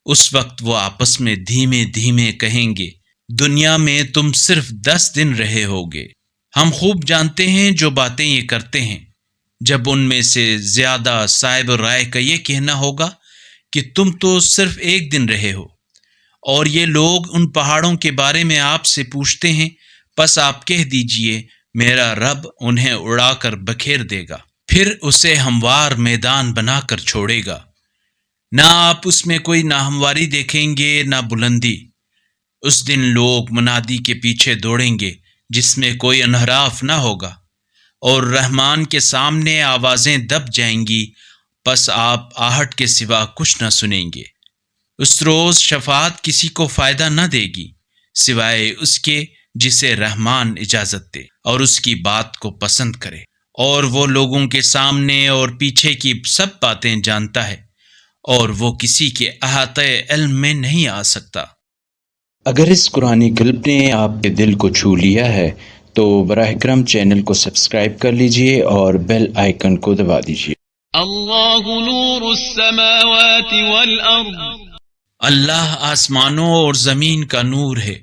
اس وقت وہ آپس میں دھیمے دھیمے کہیں گے، دنیا میں تم صرف 10 دن رہے ہوگے۔ ہم خوب جانتے ہیں جو باتیں یہ کرتے ہیں۔ جب ان میں سے زیادہ صاحب رائے کا یہ کہنا ہوگا کہ تم تو صرف 1 دن رہے ہو، اور یہ لوگ ان پہاڑوں کے بارے میں آپ سے پوچھتے ہیں، پس آپ کہہ دیجئے میرا رب انہیں اڑا کر بکھیر دے گا، پھر اسے ہموار میدان بنا کر چھوڑے گا۔ نہ آپ اس میں کوئی ناہمواری دیکھیں گے نہ بلندی۔ اس دن لوگ منادی کے پیچھے دوڑیں گے جس میں کوئی انحراف نہ ہوگا، اور رحمان کے سامنے آوازیں دب جائیں گی، پس آپ آہٹ کے سوا کچھ نہ سنیں گے۔ اس روز شفاعت کسی کو فائدہ نہ دے گی سوائے اس کے جسے رحمان اجازت دے اور اس کی بات کو پسند کرے، اور وہ لوگوں کے سامنے اور پیچھے کی سب باتیں جانتا ہے، اور وہ کسی کے احاطہ علم میں نہیں آ سکتا۔ اگر اس قرآنی کلپ نے آپ کے دل کو چھو لیا ہے تو براہ کرم چینل کو سبسکرائب کر لیجئے اور بیل آئیکن کو دبا دیجئے۔ اللہ نور السماوات والارض، اللہ آسمانوں اور زمین کا نور ہے۔